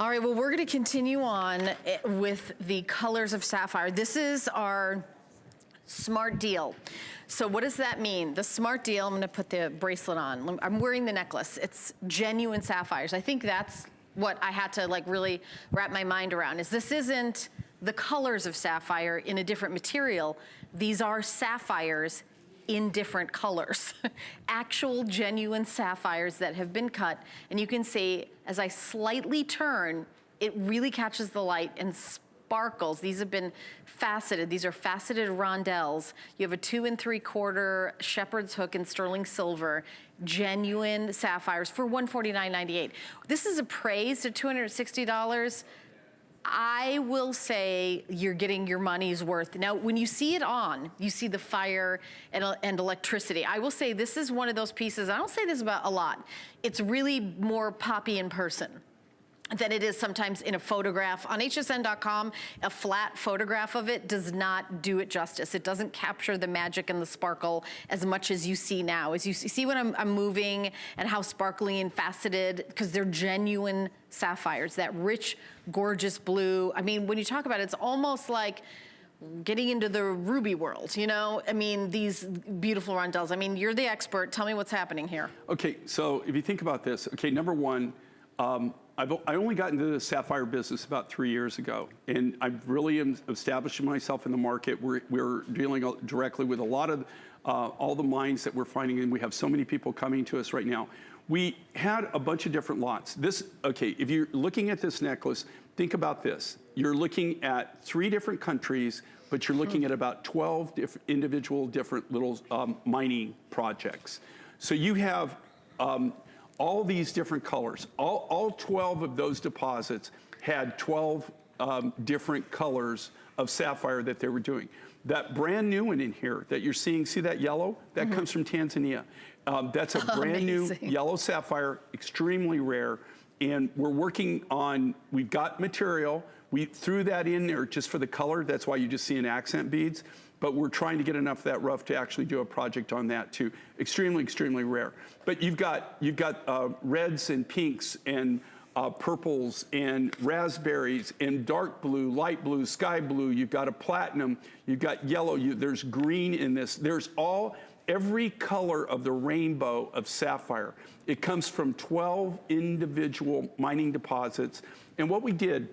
All right, well, we're gonna continue on with the colors of sapphire. This is our smart deal. So what does that mean? The smart deal, I'm gonna put the bracelet on. I'm wearing the necklace. It's genuine sapphires. I think that's what I had to like really wrap my mind around, is this isn't the colors of sapphire in a different material. These are sapphires in different colors. Actual genuine sapphires that have been cut. And you can see, as I slightly turn, it really catches the light and sparkles. These have been faceted. These are faceted rondelles. You have a 2 3/4 shepherd's hook in sterling silver, genuine sapphires for $149.98. This is appraised at $260. I will say you're getting your money's worth. Now, when you see it on, you see the fire and electricity. I will say this is one of those pieces, I don't say this about a lot, it's really more poppy in person than it is sometimes in a photograph. On hsn.com, a flat photograph of it does not do it justice. It doesn't capture the magic and the sparkle as much as you see now. As you see when I'm moving and how sparkly and faceted, because they're genuine sapphires, that rich, gorgeous blue. I mean, when you talk about it, it's almost like getting into the ruby world, you know? I mean, these beautiful rondelles. I mean, you're the expert. Tell me what's happening here. Okay, so if you think about this, okay, number one, I only got into the sapphire business about 3 years ago, and I've really established myself in the market. We're dealing directly with a lot of all the mines that we're finding, and we have so many people coming to us right now. We had a bunch of different lots. Okay, if you're looking at this necklace, think about this. You're looking at 3 different countries, but you're looking at about 12 individual different little mining projects. So you have all these different colors. All 12 of those deposits had 12 different colors of sapphire that they were doing. That brand new one in here that you're seeing, see that yellow? That comes from Tanzania. That's a brand new yellow sapphire, extremely rare. And we're working on, we've got material. We threw that in there just for the color. That's why you just see an accent beads. But we're trying to get enough of that rough to actually do a project on that too. Extremely, extremely rare. But you've got reds and pinks and purples and raspberries and dark blue, light blue, sky blue. You've got a platinum. You've got yellow. There's green in this. There's every color of the rainbow of sapphire. It comes from 12 individual mining deposits. And what we did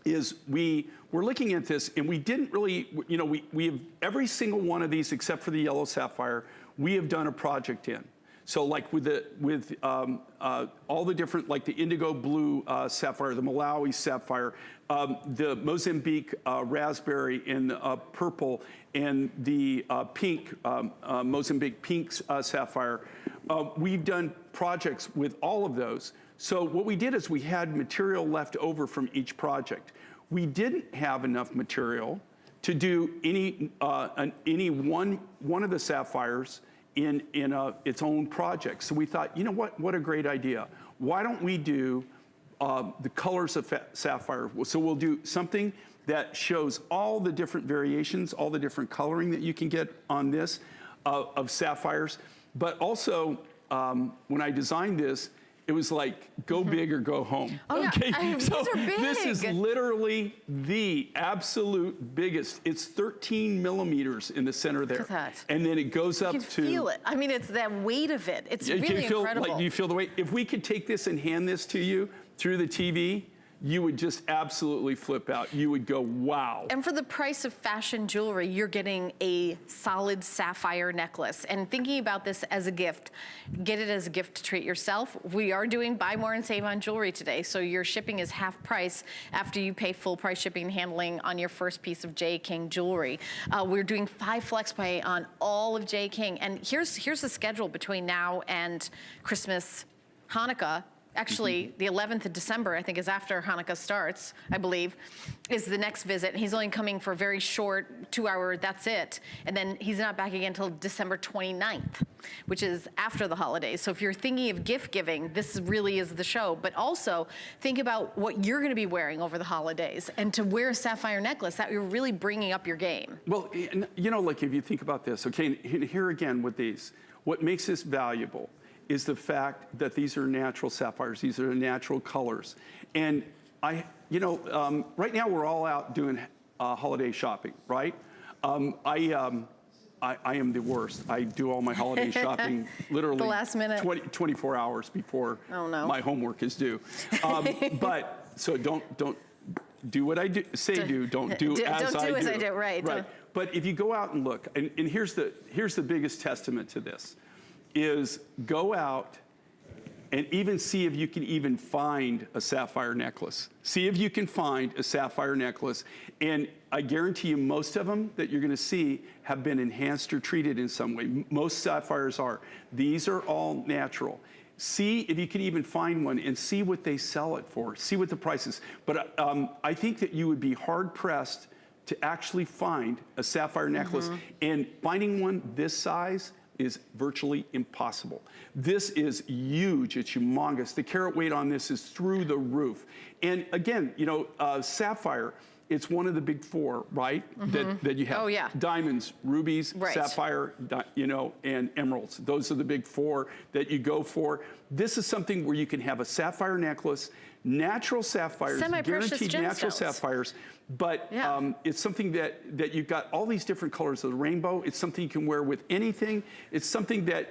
is we're looking at this, and we didn't really, you know, we have every single one of these except for the yellow sapphire, we have done a project in. So like with all the different, like the indigo blue sapphire, the Malawi sapphire, the Mozambique raspberry and purple, and the pink, Mozambique pink sapphire, we've done projects with all of those. So what we did is we had material left over from each project. We didn't have enough material to do any one of the sapphires in its own project. So we thought, you know what a great idea. Why don't we do the colors of sapphire? So we'll do something that shows all the different variations, all the different coloring that you can get on this of sapphires. But also, when I designed this, it was like, go big or go home. Oh, okay? Yeah. So these are big. This is literally the absolute biggest. It's 13 millimeters in the center there. Look at that. And then it goes up to... You can feel it. I mean, it's that weight of it. It's really incredible. Like, do you feel the weight? If we could take this and hand this to you through the TV, you would just absolutely flip out. You would go, wow. And for the price of fashion jewelry, you're getting a solid sapphire necklace. And thinking about this as a gift, get it as a gift to treat yourself. We are doing buy more and save on jewelry today, so your shipping is half price after you pay full price shipping and handling on your first piece of J. King jewelry. We're doing 5 flex pay on all of J. King. And here's the schedule between now and Christmas, Hanukkah. Actually, the 11th of December, I think, is after Hanukkah starts, I believe, is the next visit. And he's only coming for a very short 2-hour, that's it. And then he's not back again until December 29th, which is after the holidays. So if you're thinking of gift giving, this really is the show. But also, think about what you're gonna be wearing over the holidays. And to wear a sapphire necklace, that you're really bringing up your game. Well, you know, like if you think about this, okay, and here again with these, what makes this valuable is the fact that these are natural sapphires. These are natural colors. And Right now we're all out doing holiday shopping, right? I am the worst. I do all my holiday shopping literally The last minute. 24 hours before my homework is due. So don't do what I do, don't do as I do. Right. Right. But if you go out and look, and here's the biggest testament to this, is go out and even see if you can even find a sapphire necklace. See if you can find a sapphire necklace. And I guarantee you most of them that you're gonna see have been enhanced or treated in some way. Most sapphires are. These are all natural. See if you can even find one and see what they sell it for. See what the price is. But I think that you would be hard pressed to actually find a sapphire necklace. And finding one this size is virtually impossible. This is huge, it's humongous. The carat weight on this is through the roof. And again, sapphire, it's one of the big four, right? That you have. Oh, yeah. Diamonds, rubies, Right. sapphire, and emeralds. Those are the big four that you go for. This is something where you can have a sapphire necklace, natural sapphires, Semi-precious guaranteed natural gemstones. sapphires, but it's something that you've got all these different colors of the rainbow. It's something you can wear with anything. It's something that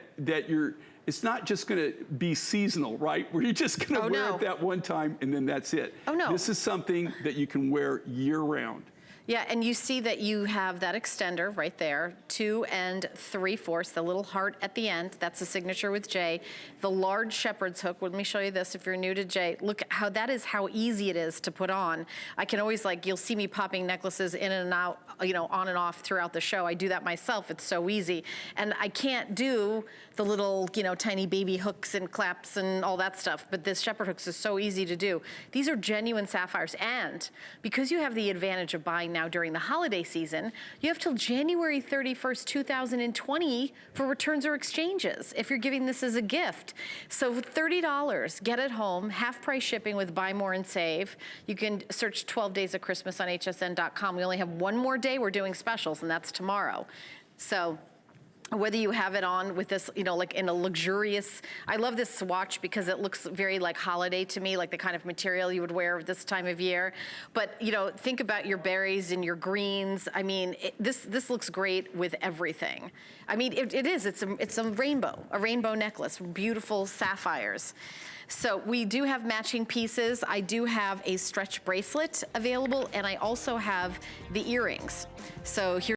it's not just gonna be seasonal, right? Where you're just gonna wear it that one time and then that's it. Oh, no. This is something that you can wear year round. Yeah, and you see that you have that extender right there, 2 3/4, the little heart at the end. That's the signature with Jay. The large shepherd's hook. Let me show you this if you're new to Jay. Look how how easy it is to put on. I can always you'll see me popping necklaces in and out, on and off throughout the show. I do that myself. It's so easy. And I can't do the little, tiny baby hooks and claps and all that stuff, but this shepherd hooks is so easy to do. These are genuine sapphires, and because you have the advantage of buying now during the holiday season, you have till January 31st, 2020 for returns or exchanges if you're giving this as a gift. So $30, get it home, half price shipping with buy more and save. You can search 12 Days of Christmas on hsn.com. We only have one more day we're doing specials, and that's tomorrow. So whether you have it on with this, like in a luxurious, I love this swatch because it looks very like holiday to me, like the kind of material you would wear this time of year. But, think about your berries and your greens. I mean, this looks great with everything. I mean, it is, it's a rainbow necklace, beautiful sapphires. So we do have matching pieces. I do have a stretch bracelet available, and I also have the earrings. So here